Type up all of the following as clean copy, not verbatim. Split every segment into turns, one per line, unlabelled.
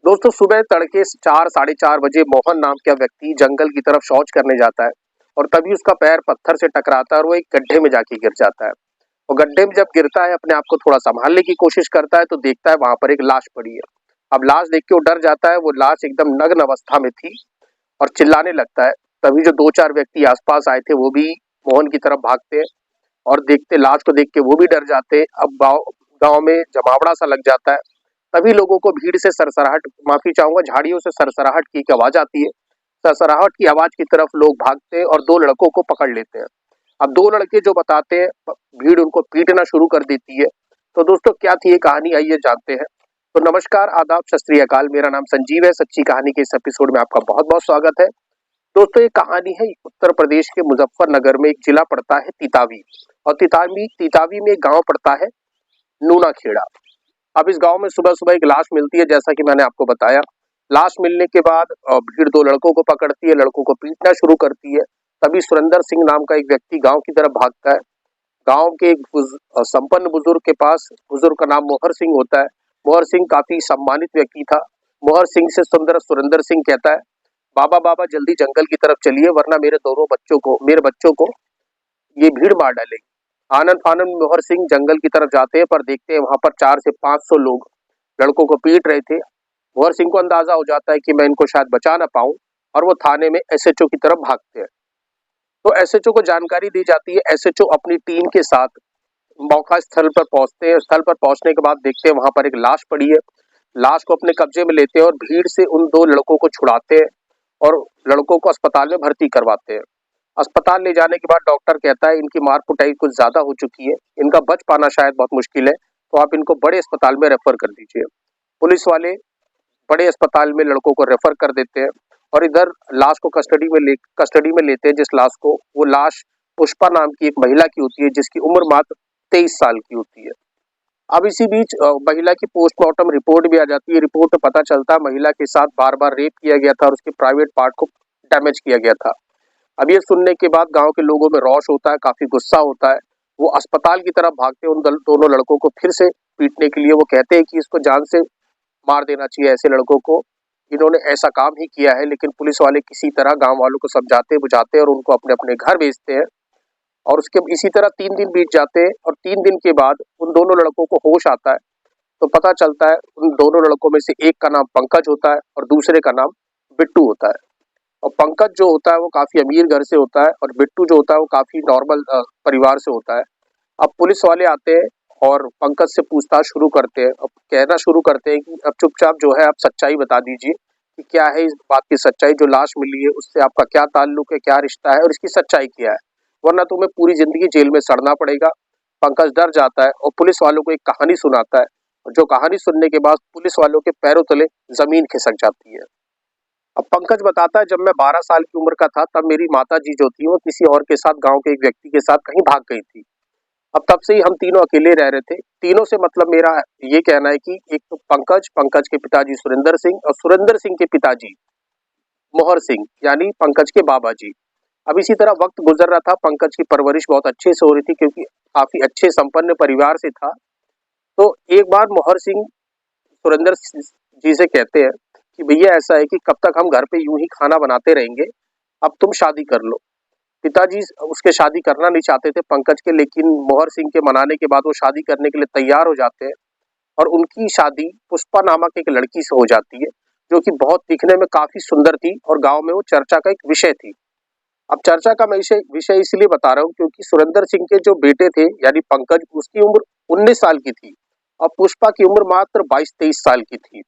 दोस्तों सुबह तड़के 4 साढ़े 4 बजे मोहन नाम का व्यक्ति जंगल की तरफ शौच करने जाता है और तभी उसका पैर पत्थर से टकराता है और वो एक गड्ढे में जाके गिर जाता है। और गड्ढे में जब गिरता है अपने आप को थोड़ा संभालने की कोशिश करता है तो देखता है वहां पर एक लाश पड़ी है। अब लाश देख के वो डर जाता है, वो लाश एकदम नग्न अवस्था में थी और चिल्लाने लगता है। तभी जो 2-4 व्यक्ति आसपास आए थे वो भी मोहन की तरफ भागते हैं और देखते लाश को देख के वो भी डर जाते हैं। अब गाँव गाँव में जमावड़ा सा लग जाता है। तभी लोगों को भीड़ से सरसराहट माफी चाहूंगा झाड़ियों से सरसराहट की एक आवाज आती है। सरसराहट की आवाज की तरफ लोग भागते हैं और 2 लड़कों को पकड़ लेते हैं। अब 2 लड़के जो बताते हैं भीड़ उनको पीटना शुरू कर देती है। तो दोस्तों क्या थी ये कहानी, आइए जानते हैं। तो नमस्कार, आदाब, सत श्री अकाल। मेरा नाम संजीव है। सच्ची कहानी के इस एपिसोड में आपका बहुत बहुत स्वागत है। दोस्तों ये कहानी है उत्तर प्रदेश के मुजफ्फरनगर में, एक जिला पड़ता है तितावी। और तितावी तितावी में एक गांव पड़ता है नूना खेड़ा। अब इस गांव में सुबह सुबह एक लाश मिलती है, जैसा कि मैंने आपको बताया। लाश मिलने के बाद भीड़ 2 लड़कों को पकड़ती है, लड़कों को पीटना शुरू करती है। तभी सुरेंद्र सिंह नाम का एक व्यक्ति गांव की तरफ भागता है। गांव के एक संपन्न बुजुर्ग के पास, बुजुर्ग का नाम मोहर सिंह होता है। मोहर सिंह काफी सम्मानित व्यक्ति था। मोहर सिंह से सुंदर सुरेंद्र सिंह कहता है, बाबा बाबा जल्दी जंगल की तरफ चलिए वरना मेरे बच्चों को ये भीड़ मार डालेगी। आनन फानन मोहर सिंह जंगल की तरफ जाते हैं, पर देखते हैं वहां पर 4 से 500 लोग लड़कों को पीट रहे थे। मोहर सिंह को अंदाजा हो जाता है कि मैं इनको शायद बचा ना पाऊं और वो थाने में एसएचओ की तरफ भागते हैं। तो एसएचओ को जानकारी दी जाती है। एसएचओ अपनी टीम के साथ मौका स्थल पर पहुंचते हैं। स्थल पर पहुंचने के बाद देखते हैं वहां पर एक लाश पड़ी है। लाश को अपने कब्जे में लेते हैं और भीड़ से उन 2 लड़कों को छुड़ाते हैं और लड़कों को अस्पताल में भर्ती करवाते हैं। अस्पताल ले जाने के बाद डॉक्टर कहता है इनकी मार कुटाई कुछ ज्यादा हो चुकी है, इनका बच पाना शायद बहुत मुश्किल है, तो आप इनको बड़े अस्पताल में रेफर कर दीजिए। पुलिस वाले बड़े अस्पताल में लड़कों को रेफर कर देते हैं और इधर लाश को कस्टडी में लेते हैं। जिस लाश को, वो लाश पुष्पा नाम की एक महिला की होती है जिसकी उम्र मात्र 23 साल की होती है। अब इसी बीच महिला की पोस्टमार्टम रिपोर्ट भी आ जाती है। रिपोर्ट में पता चलता है महिला के साथ बार बार रेप किया गया था और उसके प्राइवेट पार्ट को डैमेज किया गया था। अब ये सुनने के बाद गांव के लोगों में रोष होता है, काफी गुस्सा होता है। वो अस्पताल की तरफ भागते हैं उन दोनों लड़कों को फिर से पीटने के लिए। वो कहते हैं कि इसको जान से मार देना चाहिए, ऐसे लड़कों को, इन्होंने ऐसा काम ही किया है। लेकिन पुलिस वाले किसी तरह गांव वालों को समझाते बुझाते और उनको अपने अपने घर भेजते हैं। और उसके इसी तरह 3 दिन बीत जाते हैं और 3 दिन के बाद उन दोनों लड़कों को होश आता है। तो पता चलता है उन दोनों लड़कों में से एक का नाम पंकज होता है और दूसरे का नाम बिट्टू होता है। और पंकज जो होता है वो काफी अमीर घर से होता है और बिट्टू जो होता है वो काफी नॉर्मल परिवार से होता है। अब पुलिस वाले आते हैं और पंकज से पूछताछ शुरू करते हैं। अब कहना शुरू करते हैं कि अब चुपचाप जो है आप सच्चाई बता दीजिए कि क्या है इस बात की सच्चाई, जो लाश मिली है उससे आपका क्या ताल्लुक है, क्या रिश्ता है और इसकी सच्चाई क्या है, वरना तुम्हें पूरी जिंदगी जेल में सड़ना पड़ेगा। पंकज डर जाता है और पुलिस वालों को एक कहानी सुनाता है। और जो कहानी सुनने के बाद पुलिस वालों के पैरों तले जमीन खिसक जाती है। अब पंकज बताता है, जब मैं 12 साल की उम्र का था तब मेरी माता जी जो थी वो किसी और के साथ, गांव के एक व्यक्ति के साथ कहीं भाग गई थी। अब तब से ही हम तीनों अकेले रह रहे थे। तीनों से मतलब मेरा ये कहना है कि एक तो पंकज के पिताजी सुरेंद्र सिंह और सुरेंद्र सिंह के पिताजी मोहर सिंह, यानी पंकज के बाबा जी। अब इसी तरह वक्त गुजर रहा था, पंकज की परवरिश बहुत अच्छे से हो रही थी क्योंकि काफी अच्छे संपन्न परिवार से था। तो एक बार मोहर सिंह सुरेंद्र जी से कहते हैं कि भैया ऐसा है कि कब तक हम घर पे यूं ही खाना बनाते रहेंगे, अब तुम शादी कर लो। पिताजी उसके शादी करना नहीं चाहते थे पंकज के, लेकिन मोहर सिंह के मनाने के बाद वो शादी करने के लिए तैयार हो जाते हैं और उनकी शादी पुष्पा नामक एक लड़की से हो जाती है जो कि बहुत दिखने में काफी सुंदर थी और गांव में वो चर्चा का एक विषय थी। अब चर्चा का मैं विषय इसलिए बता रहा हूँ क्योंकि सुरेंद्र सिंह के जो बेटे थे यानी पंकज, उसकी उम्र 19 साल की थी और पुष्पा की उम्र मात्र 22-23 साल की थी।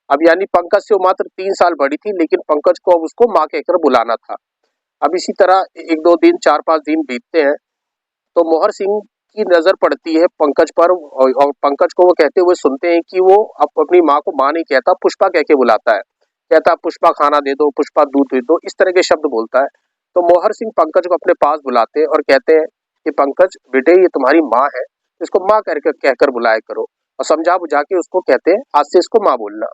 अब यानी पंकज से वो मात्र 3 साल बड़ी थी, लेकिन पंकज को अब उसको माँ कहकर बुलाना था। अब इसी तरह 1-2 दिन, 4-5 दिन बीतते हैं तो मोहर सिंह की नजर पड़ती है पंकज पर और पंकज को वो कहते हुए सुनते हैं कि वो अब अपनी माँ को माँ नहीं कहता, पुष्पा कह के बुलाता है। कहता पुष्पा खाना दे दो, पुष्पा दूध दे दो, इस तरह के शब्द बोलता है। तो मोहर सिंह पंकज को अपने पास बुलाते हैं और कहते हैं कि पंकज बेटे, ये तुम्हारी माँ है, इसको माँ करके कहकर बुलाया करो। और समझा बुझा के उसको कहते हैं आज से इसको माँ बोलना।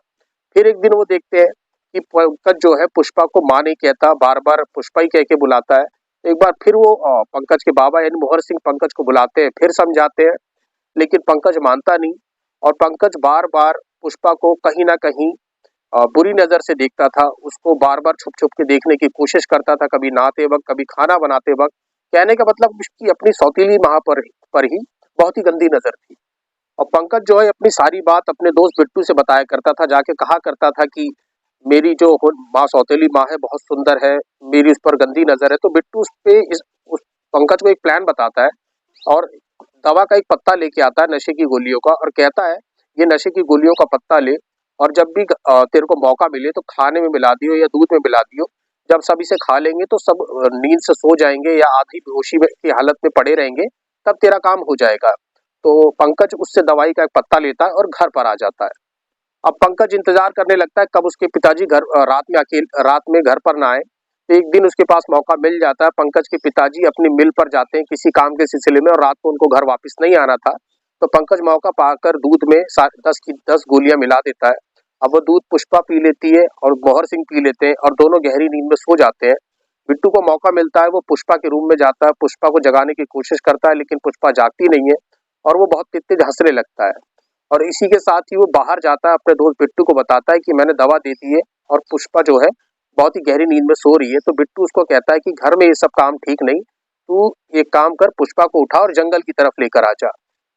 फिर एक दिन वो देखते हैं कि पंकज जो है पुष्पा को माँ नहीं कहता, बार बार पुष्पा ही कह के बुलाता है। एक बार फिर वो पंकज के बाबा यानी मोहर सिंह पंकज को बुलाते हैं, फिर समझाते हैं, लेकिन पंकज मानता नहीं। और पंकज बार बार पुष्पा को कहीं ना कहीं बुरी नज़र से देखता था, उसको बार-बार छुप-छुप के देखने की कोशिश करता था, कभी नहाते वक़्त, कभी खाना बनाते वक़्त। कहने का मतलब उसकी अपनी सौतेली माँ पर ही बहुत ही गंदी नज़र थी। और पंकज जो है अपनी सारी बात अपने दोस्त बिट्टू से बताया करता था, जाके कहा करता था कि मेरी जो माँ सौतेली माँ है बहुत सुंदर है, मेरी उस पर गंदी नज़र है। तो बिट्टू उस पंकज को एक प्लान बताता है और दवा का एक पत्ता लेके आता है नशे की गोलियों का और कहता है ये नशे की गोलियों का पत्ता ले और जब भी तेरे को मौका मिले तो खाने में मिला दियो या दूध में मिला दियो। जब सब इसे खा लेंगे तो सब नींद से सो जाएंगे या आधी बेहोशी की हालत में पड़े रहेंगे, तब तेरा काम हो जाएगा। तो पंकज उससे दवाई का एक पत्ता लेता है और घर पर आ जाता है। अब पंकज इंतजार करने लगता है कब उसके पिताजी रात में घर पर ना आए। तो एक दिन उसके पास मौका मिल जाता है। पंकज के पिताजी अपनी मिल पर जाते हैं किसी काम के सिलसिले में और रात को उनको घर वापस नहीं आना था। तो पंकज मौका पाकर दूध में 10 गोलियां मिला देता है। अब वो दूध पुष्पा पी लेती है और मोहर सिंह पी लेते हैं और दोनों गहरी नींद में सो जाते हैं। बिट्टू को मौका मिलता है, वो पुष्पा के रूम में जाता है, पुष्पा को जगाने की कोशिश करता है लेकिन पुष्पा जागती नहीं है और वो बहुत तेज हंसने लगता है। और इसी के साथ ही वो बाहर जाता है, अपने दोस्त बिट्टू को बताता है कि मैंने दवा दे दी है और पुष्पा जो है बहुत ही गहरी नींद में सो रही है। तो बिट्टू उसको कहता है कि घर में ये सब काम ठीक नहीं, तू एक काम कर, पुष्पा को उठा और जंगल की तरफ लेकर आ जा।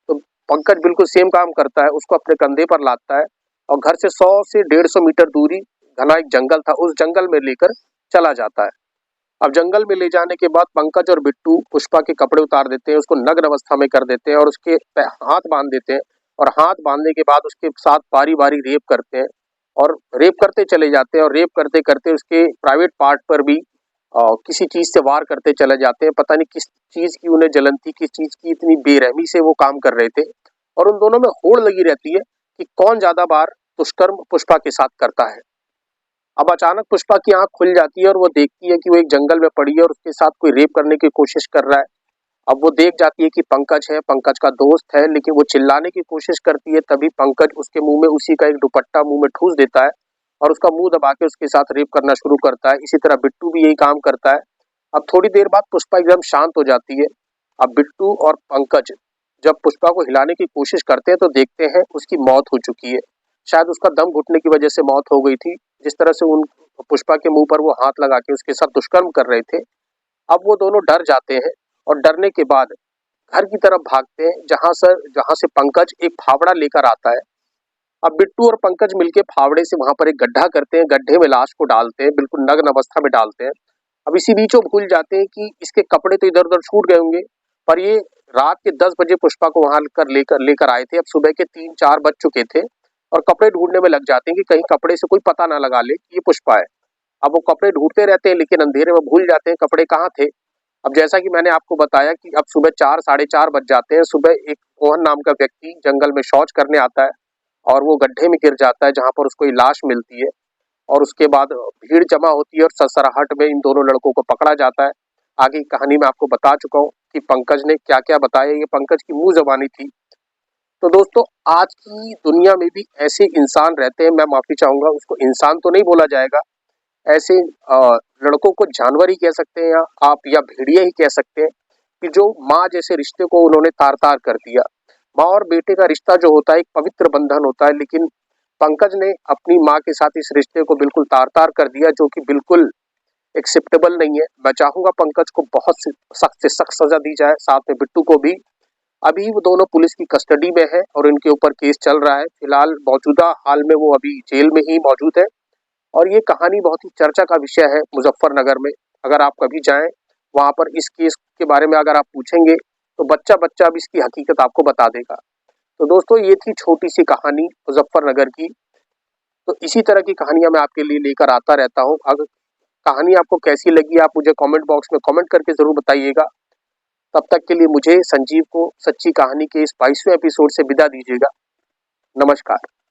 तो पंकज बिल्कुल सेम काम करता है, उसको अपने कंधे पर लादता है और घर से 100 से 150 मीटर दूरी घना एक जंगल था, उस जंगल में लेकर चला जाता है। अब जंगल में ले जाने के बाद पंकज और बिट्टू पुष्पा के कपड़े उतार देते हैं, उसको नग्न अवस्था में कर देते हैं और उसके हाथ बांध देते हैं और हाथ बांधने के बाद उसके साथ बारी-बारी रेप करते हैं और रेप करते चले जाते हैं और रेप करते-करते उसके प्राइवेट पार्ट पर भी किसी चीज़ से वार करते चले जाते हैं। पता नहीं किस चीज़ की उन्हें जलन थी, किस चीज़ की इतनी बेरहमी से वो काम कर रहे थे और उन दोनों में होड़ लगी रहती है कि कौन ज़्यादा बार दुष्कर्म पुष्पा के साथ करता है। अब अचानक पुष्पा की आँख खुल जाती है और वो देखती है कि वो एक जंगल में पड़ी है और उसके साथ कोई रेप करने की कोशिश कर रहा है। अब वो देख जाती है कि पंकज है, पंकज का दोस्त है, लेकिन वो चिल्लाने की कोशिश करती है, तभी पंकज उसके मुँह में उसी का एक दुपट्टा मुँह में ठूँस देता है और उसका मुँह दबा के उसके साथ रेप करना शुरू करता है। इसी तरह बिट्टू भी यही काम करता है। अब थोड़ी देर बाद पुष्पा एकदम शांत हो जाती है। अब बिट्टू और पंकज जब पुष्पा को हिलाने की कोशिश करते हैं तो देखते हैं उसकी मौत हो चुकी है। शायद उसका दम घुटने की वजह से मौत हो गई थी। जिस तरह से उन पुष्पा के मुँह पर वो हाथ लगा के उसके साथ दुष्कर्म कर रहे थे। अब वो दोनों डर जाते हैं और डरने के बाद घर की तरफ भागते हैं जहाँ से पंकज एक फावड़ा लेकर आता है। अब बिट्टू और पंकज मिलके फावड़े से वहां पर एक गड्ढा करते हैं, गड्ढे में लाश को डालते हैं, बिल्कुल नग्न अवस्था में डालते हैं। अब इसी बीच वो भूल जाते हैं कि इसके कपड़े तो इधर उधर छूट गए होंगे, पर ये रात के 10 बजे पुष्पा को वहां लेकर लेकर आए थे। अब सुबह के 3-4 बज चुके थे और कपड़े ढूंढने में लग जाते हैं कि कहीं कपड़े से कोई पता ना लगा ले कि ये पुष्पा है। अब वो कपड़े ढूंढते रहते हैं लेकिन अंधेरे में भूल जाते हैं कपड़े कहाँ थे। अब जैसा कि मैंने आपको बताया कि अब सुबह 4 साढ़े 4 बज जाते हैं। सुबह एक मोहन नाम का व्यक्ति जंगल में शौच करने आता है और वो गड्ढे में गिर जाता है जहाँ पर उसको ये लाश मिलती है और उसके बाद भीड़ जमा होती है और सरसराहट में इन दोनों लड़कों को पकड़ा जाता है। आगे की कहानी मैं आपको बता चुका हूँ कि पंकज ने क्या-क्या बताया, ये पंकज की मुँह ज़बानी थी। तो दोस्तों, आज की दुनिया में भी ऐसे इंसान रहते हैं, मैं माफ़ी चाहूँगा, उसको इंसान तो नहीं बोला जाएगा, ऐसे लड़कों को जानवर ही कह सकते हैं या आप या भेड़िया ही कह सकते हैं कि जो माँ जैसे रिश्ते को उन्होंने तार-तार कर दिया। माँ और बेटे का रिश्ता जो होता है एक पवित्र बंधन होता है, लेकिन पंकज ने अपनी माँ के साथ इस रिश्ते को बिल्कुल तार-तार कर दिया, जो कि बिल्कुल एक्सेप्टेबल नहीं है। मैं चाहूँगा पंकज को बहुत सख्त से सख्त सज़ा दी जाए, साथ में बिट्टू को भी। अभी वो दोनों पुलिस की कस्टडी में है और इनके ऊपर केस चल रहा है। फिलहाल मौजूदा हाल में वो अभी जेल में ही मौजूद है और ये कहानी बहुत ही चर्चा का विषय है मुजफ्फरनगर में। अगर आप कभी जाएँ, वहाँ पर इस केस के बारे में अगर आप पूछेंगे, तो बच्चा-बच्चा अब इसकी हकीकत आपको बता देगा। तो दोस्तों, ये थी छोटी-सी कहानी मुजफ्फरनगर की। तो इसी तरह की कहानियाँ मैं आपके लिए लेकर आता रहता हूँ। अगर कहानी आपको कैसी लगी, आप मुझे कमेंट बॉक्स में कमेंट करके ज़रूर बताइएगा। तब तक के लिए मुझे संजीव को सच्ची कहानी के इस 22वें एपिसोड से विदा दीजिएगा। नमस्कार।